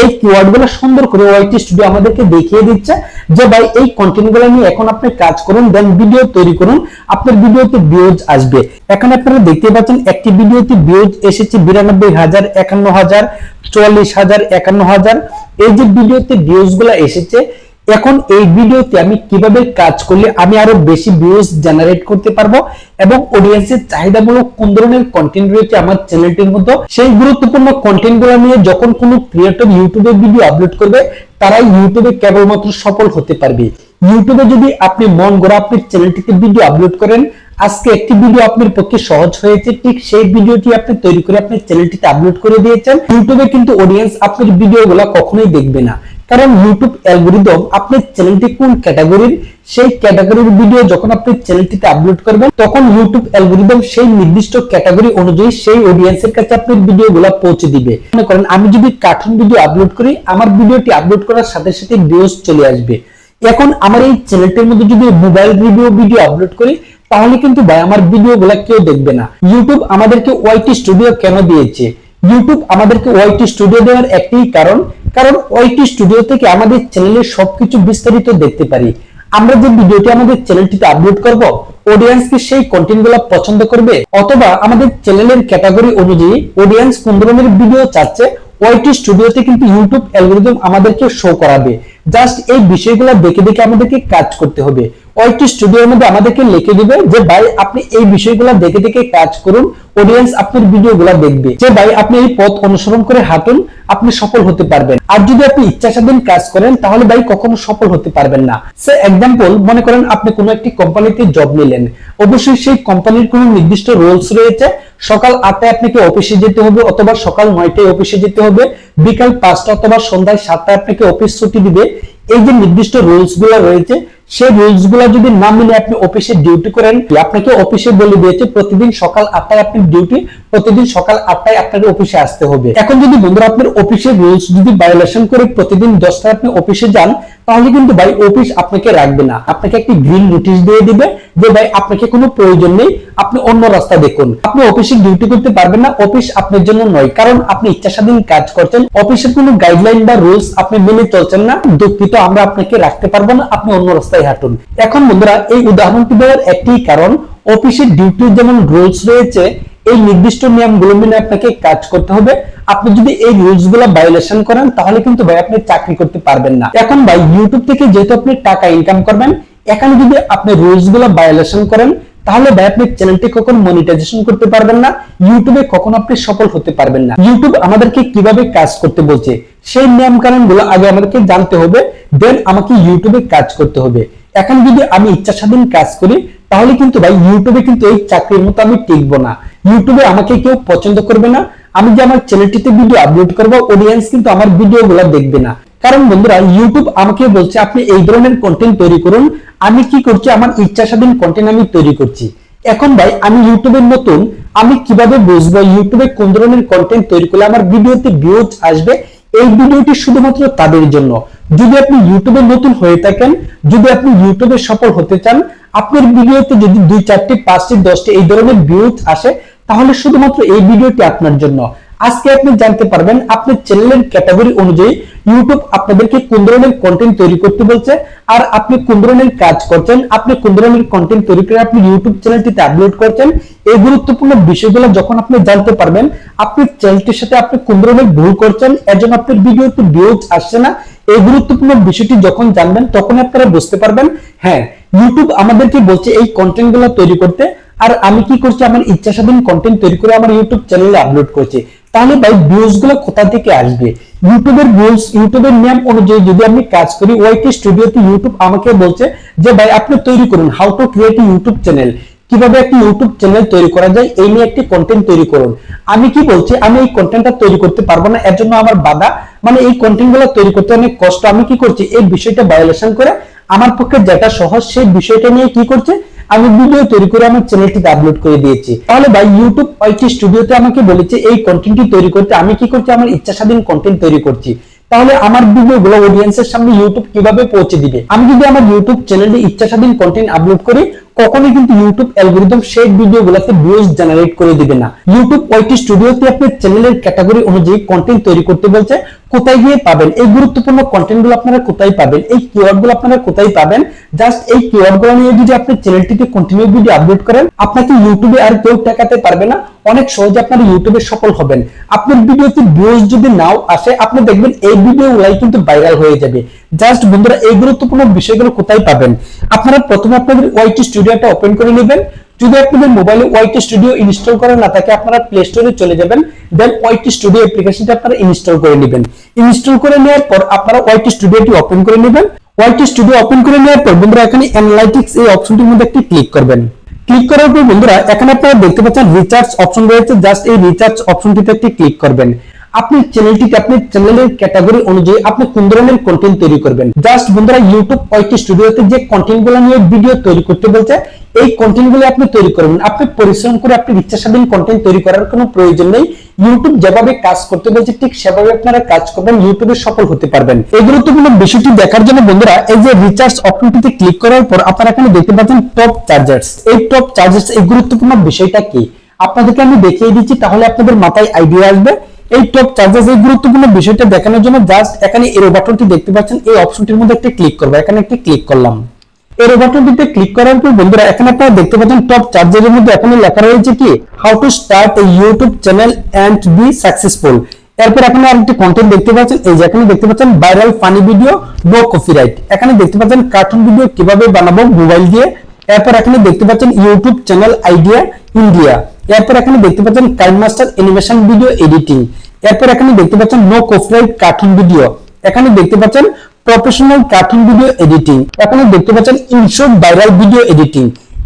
এই কিওয়ার্ডগুলো সুন্দর করে ওয়াইটি স্টুডিও আমাদেরকে দেখিয়ে দিচ্ছে যে ভাই এই কন্টেন্টগুলো নিয়ে এখন আপনি কাজ করুন, দেন ভিডিও তৈরি করুন, আপনার ভিডিওতে ভিউজ আসবে। এখানে আপনারা দেখতে পাচ্ছেন একটি ভিডিওতে ভিউজ এসেছে 92,000, 51,000, 44,000, 51,000। এই যে ভিডিওতে ভিউজ গুলো এসেছে, এখন এই ভিডিওতে আমি কিভাবে কাজ করলে আমি আরো বেশি ভিউজ জেনারেট করতে পারবো এবং অডিয়েন্সের চাহিদামূলক কোন ধরনের কন্টেন্ট রয়েছে আমার চ্যানেলটির মধ্যে, সেই গুরুত্বপূর্ণ কন্টেন্টগুলো নিয়ে যখন কোনো ক্রিয়েটর ইউটিউবে ভিডিও আপলোড করবে, তারাই ইউটিউবে কেবলমাত্র সফল হতে পারবে। ইউটিউবে যদি আপনি মন গড়া আপনার চ্যানেলটিতে ভিডিও আপলোড করেন, আজকে একটি ভিডিও আপনার পক্ষে সহজ হয়েছে, ঠিক সেই ভিডিওটি আপনি তৈরি করে আপনার চ্যানেলটিতে আপলোড করে দিয়েছেন, ইউটিউবে কিন্তু অডিয়েন্স আপনার ভিডিওগুলো কখনোই দেখবে না। কারণ ইউটিউব অ্যালগরিদম আপনার চ্যানেলটি কোন ক্যাটাগরির, সেই ক্যাটাগরির ভিডিও যখন আপনি চ্যানেলটিতে আপলোড করবেন, তখন ইউটিউব অ্যালগরিদম সেই নির্দিষ্ট ক্যাটাগরি অনুযায়ী সেই অডিয়েন্সের কাছে আপনার ভিডিওগুলো পৌঁছে দিবে। মনে করেন আমি যদি কার্টুন ভিডিও আপলোড করি, আমার ভিডিওটি আপলোড করার সাথে সাথে ভিউজ চলে আসবে। এখন আমার এই চ্যানেলটির মধ্যে যদি মোবাইল রিভিউ ভিডিও আপলোড করি, তাহলে কিন্তু ভাই আমার ভিডিওগুলো কেউ দেখবে না। ইউটিউব আমাদেরকে ওয়াইটি স্টুডিও কেন দিয়েছে? ইউটিউব আমাদেরকে ওয়াইটি স্টুডিও দেওয়ার একটাই কারণ ওয়াইটি স্টুডিও থেকে আমাদের চ্যানেলের সবকিছু বিস্তারিত দেখতে পারি। আমরা যে ভিডিওটি আমাদের চ্যানেলটিতে আপলোড করব, অডিয়েন্স কি সেই কন্টেন্টগুলো পছন্দ করবে, অথবা আমাদের চ্যানেলের ক্যাটাগরি অনুযায়ী অডিয়েন্স কোন ধরনের ভিডিও চাচ্ছে, ওয়াইটি স্টুডিওতে কিন্তু ইউটিউব অ্যালগরিদম আমাদেরকে শো করাবে। জাস্ট এই বিষয়গুলো দেখে দেখে আমাদেরকে কাজ করতে হবে। ওয়াইটি স্টুডিওর মধ্যে আমাদেরকে লিখে দিবে যে ভাই আপনি এই বিষয়গুলো দেখে দেখে কাজ করুন, অডিয়েন্স আপনার ভিডিওগুলো দেখবে, যে ভাই আপনি এই পথ অনুসরণ করে হাঁটুন, আপনি সফল হতে পারবেন। আর যদি আপনি ইচ্ছা স্বাধীন কাজ করেন, তাহলে ভাই কখনো সফল হতে পারবেন না। সে এক্সাম্পল, মনে করেন আপনি কোনো একটি কোম্পানিতে জব নিলেন, অবশ্যই সেই কোম্পানির কোনো নির্দিষ্ট রুলস রয়েছে। সকাল 8টায় আপনাকে অফিসে যেতে হবে, অথবা সকাল 9টায় অফিসে যেতে হবে, বিকাল 5টা অথবা সন্ধ্যায় 7টায় আপনাকে অফিস ছুটি দিবে। এই যে নির্দিষ্ট রুলস গুলো রয়েছে, সেই রুলস গুলো যদি না মিলে আপনি অফিসে ডিউটি করেন, আপনাকে অফিসে বলে দিয়েছে প্রতিদিন সকাল 8টায় আপনার ডিউটি, প্রতিদিন সকাল 8টায় আপনার অফিসে আসতে হবে। এখন যদি বন্ধুরা আপনার অফিসের রুলস যদি ভায়োলেশন করে প্রতিদিন 10টায় আপনি অফিসে যান, তাহলে কিন্তু ভাই অফিস আপনাকে রাখবে না, আপনাকে একটি গ্রিন নোটিশ দিয়ে দিবে যে ভাই আপনাকে কোনো প্রয়োজন নেই, আপনি অন্য রাস্তা দেখুন। আপনি অফিসে ডিউটি করতে পারবেন না, অফিস আপনার জন্য নয়, কারণ আপনি ইচ্ছা স্বাধীন কাজ করছেন, অফিসের কোনো গাইডলাইন বা রুলস আপনি মেনে চলছেন না। দুঃখিত, আমরা আপনাকে রাখতে পারবো না, আপনি অন্য রাস্তায় হাঁটুন। এখন বন্ধুরা এই উদাহরণটি দেওয়ার একটি কারণ, অফিসের ডিউটির যেমন রুলস রয়েছে, এই নির্দিষ্ট নিয়মগুলো মেনে আপনাকে কাজ করতে হবে। আপনি যদি এই রুলস গুলো ভায়োলেশন করেন, তাহলে কিন্তু ভাই আপনি চাকরি করতে পারবেন না। এখন ভাই ইউটিউব থেকে যেহেতু আপনি টাকা ইনকাম করবেন, এখানে যদি আপনি রুলস গুলো ভায়োলেশন করেন, তাহলে ভাই আপনি চ্যানেলটি কখনো মনিটাইজেশন করতে পারবেন না, ইউটিউবে কখনো আপনি সফল হতে পারবেন না। ইউটিউব আমাদেরকে কিভাবে কাজ করতে বলছে, সেই নিয়ম কানুন গুলো আগে আমাদেরকে জানতে হবে, দেন আমাকে ইউটিউবে কাজ করতে হবে। এখন যদি আমি ইচ্ছা স্বাধীন কাজ করি, তাহলে কিন্তু ভাই ইউটিউবে কিন্তু এই চাকরির মতো আমি টিকবো না, ইউটিউবে আমাকে কেউ পছন্দ করবে না। আমি যে আমার চ্যানেলটিতে ভিডিও আপলোড করবো, অডিয়েন্স কিন্তু আমার ভিডিওগুলো দেখবে না। কারণ বন্ধুরা ইউটিউব আমাকে বলছে আপনি এই ধরনের কন্টেন্ট তৈরি করুন, আমি কি করছি, আমার ইচ্ছা স্বাধীন কন্টেন্ট আমি তৈরি করছি। এখন ভাই আমি ইউটিউবের নতুন, আমি কিভাবে বুঝবো ইউটিউবে কোন ধরনের কন্টেন্ট তৈরি করলে আমার ভিডিওতে ভিউজ আসবে? এই ভিডিওটি শুধুমাত্র তাদের জন্য, যদি আপনি ইউটিউবে নতুন হয়ে থাকেন, যদি আপনি ইউটিউবে সফল হতে চান, আপনার ভিডিওতে যদি 2, 4, 5, 10 এই ধরনের ভিউজ আসে, তাহলে শুধুমাত্র এই ভিডিওটি আপনার জন্য। আজকে আপনি জানতে পারবেন আপনার চ্যানেলের ক্যাটাগরি অনুযায়ী ইউটিউব আপনাদেরকে কোন ধরনের কন্টেন্ট তৈরি করতে বলছে, আর আপনি কোন ধরনের কাজ করছেন, আপনি কোন ধরনের কন্টেন্ট তৈরি করে আপনি ইউটিউব চ্যানেলটিতে আপলোড করছেন। এই গুরুত্বপূর্ণ বিষয়গুলো যখন আপনি জানতে পারবেন, আপনার চ্যানেলটির সাথে আপনি কোন ধরনের ভুল করছেন, এর জন্য আপনার ভিডিওতে ভিউজ আসছে না, এই গুরুত্বপূর্ণ বিষয়টি যখন জানবেন, তখন আপনারা বুঝতে পারবেন হ্যাঁ ইউটিউব আমাদেরকে বলছে এই কন্টেন্টগুলো তৈরি করতে, আর আমি কি করছি, আমার ইচ্ছা স্বাধীন কন্টেন্ট তৈরি করে আমার ইউটিউব চ্যানেলে আপলোড করছি। তাহলে ভাই ভিউজ গুলো কোথা থেকে আসবে? ইউটিউবের রুলস, ইউটিউবের নিয়ম অনুযায়ী যদি আমি কাজ করি, ওয়াইটি স্টুডিওতে ইউটিউব আমাকে বলছে যে ভাই আপনি তৈরি করুন how to create a YouTube channel, কিভাবে একটি ইউটিউব চ্যানেল তৈরি করা যায় এই নিয়ে একটি কন্টেন্ট তৈরি করুন। আমি কি বলছি, আমি এই কন্টেন্টটা তৈরি করতে পারবো না, এর জন্য আমার বাধা, মানে এই কন্টেন্টগুলো তৈরি করতে অনেক কষ্ট। আমি কি করছি, এই বিষয়টা ভায়োলেশন করে আমার পক্ষে যেটা সহজ সেই বিষয়টা নিয়ে কি করছে, আমি ভিডিও তৈরি করে আমার চ্যানেলটিতে আপলোড করে দিয়েছি। তাহলে ভাই ইউটিউব ওয়াইটি স্টুডিওতে আমাকে বলেছে এই কন্টেন্টটি তৈরি করতে, আমি কি করছি, আমার ইচ্ছা স্বাধীন কন্টেন্ট তৈরি করছি। তাহলে আমার ভিডিওগুলো অডিয়েন্সের সামনে ইউটিউব কিভাবে পৌঁছে দিবে? আমি যদি আমার ইউটিউব চ্যানেলে ইচ্ছা স্বাধীন কন্টেন্ট আপলোড করি, কখনোই কিন্তু ইউটিউব অ্যালগরিদম সেই ভিডিওগুলোতে ভিউজ জেনারেট করে দিবে না। ইউটিউব ওয়াইটি স্টুডিওতে আপনার চ্যানেলের ক্যাটাগরি অনুযায়ী কন্টেন্ট তৈরি করতে বলছে, কোথায় গিয়ে পাবেন এই গুরুত্বপূর্ণ কন্টেন্টগুলো আপনারা কোথায় পাবেন, এই কিওয়ার্ডগুলো আপনারা কোথায় পাবেন, জাস্ট এই কিওয়ার্ডগুলো নিয়ে যদি আপনি চ্যানেলটিতে কন্টিনিউ ভিডিও আপলোড করেন, আপনাকে ইউটিউবে আর কেউ ঠেকাতে পারবে না, অনেক সহজে আপনারা ইউটিউবে সফল হবেন। আপনার ভিডিওতে ভিউজ যদি নাও আসে, আপনি দেখবেন এই ভিডিওগুলাই কিন্তু ভাইরাল হয়ে যাবে। জাস্ট বন্ধুরা এই গুরুত্বপূর্ণ বিষয়গুলো কোথায় পাবেন, আপনারা প্রথমে আপনাদের ওয়াইটি স্টুডিওটা ওপেন করে নেবেন। যদি আপনাদের মোবাইলে ওয়াইটি স্টুডিও ইনস্টল করা না থাকে, আপনারা প্লে স্টোরে চলে যাবেন, দেন ওয়াইটি স্টুডিও অ্যাপ্লিকেশনটা আপনারা ইনস্টল করে নেবেন। ইনস্টল করে নেওয়ার পর আপনারা ওয়াইটি স্টুডিওটি ওপেন করে নেবেন। ওয়াইটি স্টুডিও ওপেন করে নেওয়ার পর বন্ধুরা এখানে অ্যানালাইটিক্স এই অপশনটির মধ্যে একটি ক্লিক করবেন। ক্লিক করার পর বন্ধুরা এখানে আপনারা দেখতে পাচ্ছেন রিচার্জ অপশন রয়েছে, জাস্ট এই রিচার্জ অপশনটিতে একটি ক্লিক করবেন। আপনি চ্যানেলটিতে আপনি চ্যানেলের ক্যাটাগরি অনুযায়ী আপনি কোন ধরনের কন্টেন্ট তৈরি করবেন, জাস্ট বন্ধুরা ইউটিউব ওয়াইটি স্টুডিওতে যে কন্টেন্টগুলো নিয়ে ভিডিও তৈরি করতে বলছে এই কন্টেন্টগুলো আপনি তৈরি করবেন। আপনি পরিশ্রম করে আপনি ইচ্ছা স্বাধীন কন্টেন্ট তৈরি করার কোনো প্রয়োজন নেই। ইউটিউব যেভাবে কাজ করতে বলছে ঠিক সেভাবে আপনারা কাজ করবেন, ইউটিউবে সফল হতে পারবেন। এই গুরুত্বপূর্ণ বিষয়টি দেখার জন্য বন্ধুরা এই যে রিচার্জ অপশনটিতে ক্লিক করার পর আপনারা এখানে দেখতে পাচ্ছেন টপ চার্জার্স। এই টপ চার্জার্স এই গুরুত্বপূর্ণ বিষয়টা কি আপনাদেরকে আমি দেখিয়ে দিচ্ছি, তাহলে আপনাদের মাথায় আইডিয়া আসবে। এই টপ চার্জার্স এই গুরুত্বপূর্ণ বিষয়টা দেখানোর জন্য জাস্ট এখানে এরো বাটনটি দেখতে পাচ্ছেন, এই অপশনটির মধ্যে একটা ক্লিক করব। এখানে একটা ক্লিক করলাম। এরো বাটনটিতে ক্লিক করার পর বন্ধুরা এখানে আপনারা দেখতে পাচ্ছেন টপ চার্জারের মধ্যে এখানে লেখা রয়েছে কি how to start a YouTube channel and be successful. এরপর এখানে আরেকটি কন্টেন্ট দেখতে পাচ্ছেন, এই যে এখানে দেখতে পাচ্ছেন viral funny video no copyright. এখানে দেখতে পাচ্ছেন কার্টুন ভিডিও কিভাবে বানাবো মোবাইল দিয়ে। এরপর এখানে দেখতে পাচ্ছেন ইউটিউব চ্যানেল আইডিয়া ইন্ডিয়া। এরপর এখানে দেখতে পাচ্ছেন কাইনমাস্টার অ্যানিমেশন ভিডিও এডিটিং। এরপর এখানে দেখতে পাচ্ছেন নো কপিরাইট কার্টুন ভিডিও। এখানে দেখতে পাচ্ছেন প্রফেশনাল কার্টুন ভিডিও এডিটিং। এখানে দেখতে পাচ্ছেন ইনশর্ট ভাইরাল ভিডিও এডিটিং।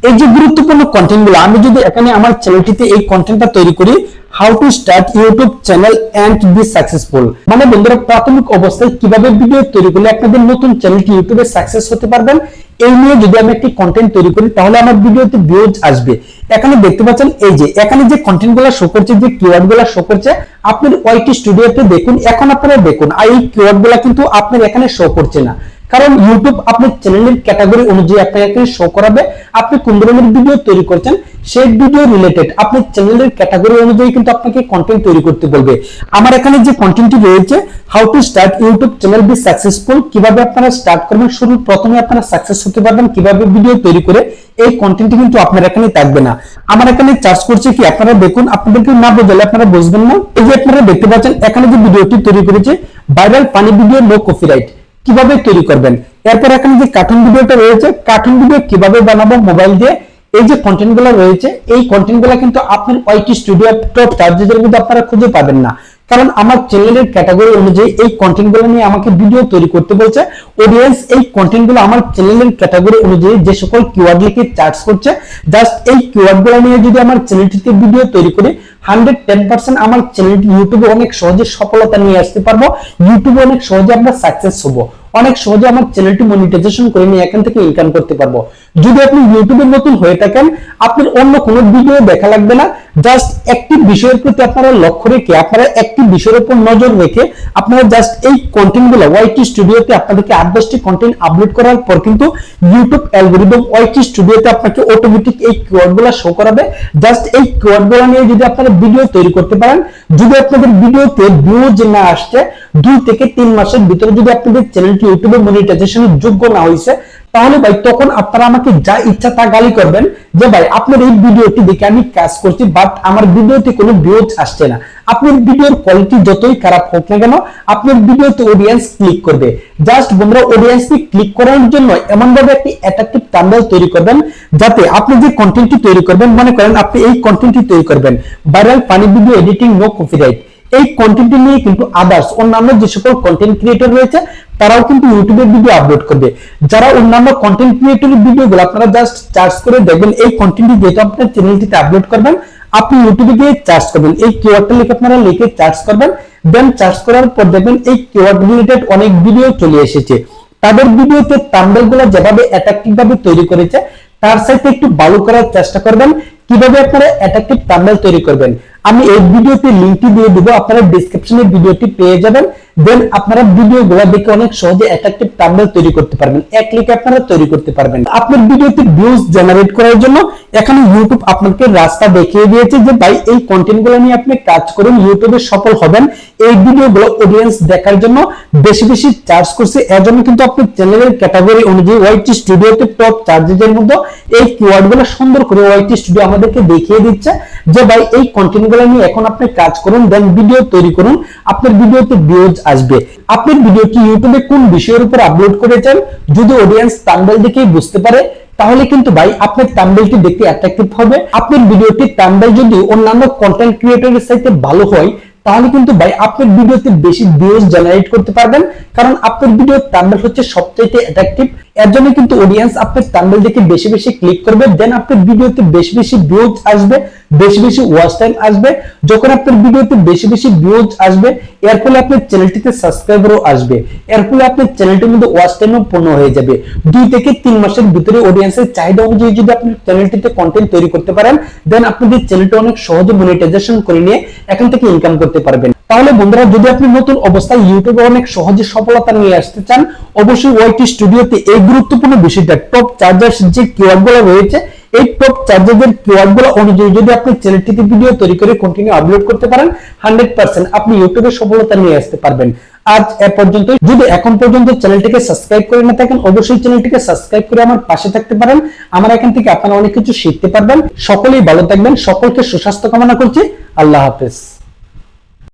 এই যে গুরুত্বপূর্ণ কন্টেন্টগুলো আমি যদি এখানে আমার চ্যানেলটিতে এই কন্টেন্টটা তৈরি করি, how to start YouTube channel and be successful, মানে বন্ধুরা প্রাথমিক অবস্থায় কিভাবে ভিডিও তৈরি করলে আপনাদের নতুন চ্যানেলটি ইউটিউবে সাকসেস হতে পারবেন, এই নিয়ে যদি আমি একটি কন্টেন্ট তৈরি করি তাহলে আমার ভিডিওতে ভিউজ আসবে। এখানে দেখতে পাচ্ছেন এই যে এখানে যে কন্টেন্টগুলো শো করছে, যে কিওয়ার্ডগুলো শো করছে আপনার ওয়াইটি স্টুডিওতে দেখুন। এখন আপনারা দেখুন এই কিওয়ার্ডগুলো কিন্তু আপনার এখানে শো করছে না, কারণ ইউটিউব আপনার চ্যানেলের ক্যাটাগরি অনুযায়ী আপনাকে শো করাবে আপনি কোন ধরনের ভিডিও তৈরি করছেন, সেই ভিডিও রিলেটেড আপনার চ্যানেলের ক্যাটাগরি অনুযায়ী কিন্তু আপনাকে কন্টেন্ট তৈরি করতে বলবে। আমার এখানে যে কন্টেন্টটি রয়েছে how to start YouTube channel be successful, কিভাবে আপনারা স্টার্ট করবেন, শুরু প্রথমে আপনারা সাকসেস হতে পারবেন কিভাবে ভিডিও তৈরি করে, এই কন্টেন্টটি কিন্তু আপনার এখানে থাকবে না। আমার এখানে চার্জ করছে কি আপনারা দেখুন, আপনাদেরকে না বোঝালে আপনারা বুঝবেন না। এই যে আপনারা দেখতে পাচ্ছেন এখানে যে ভিডিওটি তৈরি করেছে viral funny video no copyright, কিভাবে তৈরি করবেন। এরপর এখানে যে কার্টুন ভিডিওটা রয়েছে, কার্টুন ভিডিও কিভাবে বানাবো মোবাইল দিয়ে, এই যে কন্টেন্টগুলো রয়েছে এই কন্টেন্টগুলো কিন্তু আপনার ওয়াইটি স্টুডিও টপ চার্জেসের মধ্যে আপনারা খুঁজে পাবেন না, কারণ আমার চ্যানেলের ক্যাটাগরি অনুযায়ী এই কন্টেন্টগুলো নিয়ে আমাকে ভিডিও তৈরি করতে বলছে। অডিয়েন্স এই কন্টেন্টগুলো আমার চ্যানেলের ক্যাটাগরি অনুযায়ী যে সকল কিওয়ার্ড লিখে চার্জ করছে, জাস্ট এই কিওয়ার্ডগুলো নিয়ে যদি আমার চ্যানেলটিতে ভিডিও তৈরি করি 110% আমার চ্যানেলটি ইউটিউবে অনেক সহজে সফলতা নিয়ে আসতে পারবো, ইউটিউবে অনেক সহজে আমরা সাকসেস হব, অনেক সহজে আমার চ্যানেলটি মনিটাইজেশন করে নিয়ে এখান থেকে ইনকাম করতে পারবো। যদি আপনি ইউটিউবে নতুন হয়ে থাকেন আপনার অন্য কোনো ভিডিও দেখা লাগবে না, জাস্ট একটি বিষয়ের প্রতি আপনারা লক্ষ্য রেখে আপনারা একটি বিষয়ের উপর নজর রেখে আপনারা জাস্ট এই কন্টেন্টগুলো ওয়াইটি স্টুডিওতে আপনাদেরকে 8-10টি কন্টেন্ট আপলোড করার পর কিন্তু ইউটিউব অ্যালগরিদম ওয়াইটি স্টুডিওতে আপনাকে অটোমেটিক এই কিওয়ার্ডগুলো শো করাবে। জাস্ট এই কিওয়ার্ডগুলো নিয়ে যদি আপনারা ভিডিও তৈরি করতে পারেন, যদি আপনাদের ভিডিওতে ভিউজ না আসছে 2 থেকে 3 মাসের ভিতরে যদি আপনাদের চ্যানেলটি ইউটিউবে মনিটাইজেশনের যোগ্য না হইছে, তাহলে ভাই তখন আপনারা আমাকে যা ইচ্ছা তা গালি করবেন যে ভাই আপনার এই ভিডিওটি দেখে আমি কাজ করছি বাট আমার ভিডিওতে কোনো ভিউজ আসছে না। আপনার ভিডিওর কোয়ালিটি যতই খারাপ হোক না কেন আপনার ভিডিওতে অডিয়েন্স ক্লিক করবে। জাস্ট বন্ধুরা অডিয়েন্সকে ক্লিক করার জন্য এমন ভাবে একটি অ্যাট্রাকটিভ থাম্বনেল তৈরি করবেন যাতে আপনি যে কন্টেন্টটি তৈরি করবেন, মনে করেন আপনি এই কন্টেন্টটি তৈরি করবেন viral funny video editing no copyright, এই কন্টেন্টটি নিয়ে কিন্তু আদার্স অন্যান্য যে সকল কন্টেন্ট ক্রিয়েটর রয়েছে তারাও কিন্তু ইউটিউবে ভিডিও আপলোড করবে। যারা অন্যান্য কন্টেন্ট ক্রিয়েটরের ভিডিওগুলো আপনারা জাস্ট সার্চ করে দেখবেন এই কন্টেন্টটি যেটা আপনার চ্যানেলটিতে আপলোড করবেন আপনি ইউটিউবে গিয়ে সার্চ করবেন, এই কিওয়ার্ডটা লিখে আপনারা লিখে সার্চ করবেন, দেন সার্চ করার পর দেখবেন এই কিওয়ার্ড রিলেটেড অনেক ভিডিও চলে এসেছে। তাদের ভিডিওতে থাম্বনেলগুলো যেভাবে অ্যাট্রাকটিভ ভাবে তৈরি করেছে তার সাথে একটু ভালো করার চেষ্টা করবেন। কিভাবে আপনারা অ্যাট্রাকটিভ থাম্বনেল তৈরি করবেন আমি এই ভিডিওতে লিংকটি দিয়ে দেব, আপনারা ডেসক্রিপশনে ভিডিওটি পেয়ে যাবেন। দেন আপনারা ভিডিওগুলো দেখে অনেক সহজে অ্যাট্রাকটিভ থাম্বনেল তৈরি করতে পারবেন। এক ক্লিকে আপনারা তৈরি করতে পারবেন। আপনার ভিডিওতে ভিউজ জেনারেট করার জন্য এখানে ইউটিউব আপনাকে রাস্তা দেখিয়ে দিয়েছে যে ভাই এই কন্টেন্টগুলো নিয়ে আপনি কাজ করুন, ইউটিউবে সফল হবেন। এই ভিডিওগুলো অডিয়েন্স দেখার জন্য বেশি বেশি চার্জ করছে, এর জন্য কিন্তু আপনার চ্যানেলের ক্যাটাগরি অনুযায়ী ওয়াইটি স্টুডিওতে টপ চার্জেসের মধ্যে এই কিওয়ার্ডগুলো সুন্দর করে ওয়াইটি স্টুডিও আমাদেরকে দেখিয়ে দিচ্ছে যে ভাই এই কন্টেন্টগুলো নিয়ে এখন আপনি কাজ করুন, দেন ভিডিও তৈরি করুন, আপনার ভিডিওতে ভিউজ আসবে। আপনার ভিডিওটি ইউটিউবে কোন বিষয়ের উপর আপলোড করেছেন যদি অডিয়েন্স থাম্বনেল দেখেই বুঝতে পারে, তাহলে কিন্তু ভাই আপনার থাম্বনেলটি দেখতে অ্যাট্রাকটিভ হবে। আপনার ভিডিওটি থাম্বনেল যদি অন্যান্য কন্টেন্ট ক্রিয়েটরের সাথে ভালো হয়, তাহলে কিন্তু ভাই আপনার ভিডিওতে বেশি ভিউজ জেনারেট করতে পারবেন, কারণ আপনার ভিডিওর থাম্বনেল হচ্ছে সবচেয়ে অ্যাট্রাকটিভ। এর জন্য কিন্তু অডিয়েন্স আপনার থাম্বনেল দেখে বেশি বেশি ক্লিক করবে, দেন আপনার ভিডিওতে বেশি বেশি ভিউজ আসবে, বেশি বেশি ওয়াচ টাইম আসবে। যখন আপনার ভিডিওতে বেশি বেশি ভিউজ আসবে, এর ফলে আপনার চ্যানেলটিতে সাবস্ক্রাইবারও আসবে, এর ফলে আপনার চ্যানেলটির মধ্যে ওয়াচ টাইমও পূর্ণ হয়ে যাবে। 2 থেকে 3 মাসের ভিতরে অডিয়েন্সের চাহিদা অনুযায়ী যদি আপনি চ্যানেলটিতে কন্টেন্ট তৈরি করতে পারেন, দেন আপনাদের চ্যানেলটা অনেক সহজে মনিটাইজেশন করে নিয়ে এখান থেকে ইনকাম করতে পারবেন। তাহলে বন্ধুরা, যদি আপনি নতুন অবস্থায় ইউটিউবে অনেক সহজে সফলতা নিয়ে আসতে চান, অবশ্যই ওয়াইটি স্টুডিওতে এই গুরুত্বপূর্ণ বিষয়টা টপ চার্জার্স যে কিওয়ার্ডগুলো রয়েছে, এই টপ চার্জারের কিওয়ার্ডগুলো অনুযায়ী যদি আপনি চ্যানেলটিতে ভিডিও তৈরি করে কন্টিনিউ আপলোড করতে পারেন, 100% আপনি ইউটিউবে সফলতা নিয়ে আসতে পারবেন। আজ এ পর্যন্ত। যদি এখন পর্যন্ত চ্যানেলটিকে সাবস্ক্রাইব করে না থাকেন, অবশ্যই চ্যানেলটিকে সাবস্ক্রাইব করে আমার পাশে থাকতে পারেন। আমার এখান থেকে আপনারা অনেক কিছু শিখতে পারবেন। সকলেই ভালো থাকবেন, সকলকে সুস্বাস্থ্য কামনা করছি। আল্লাহ হাফেজ।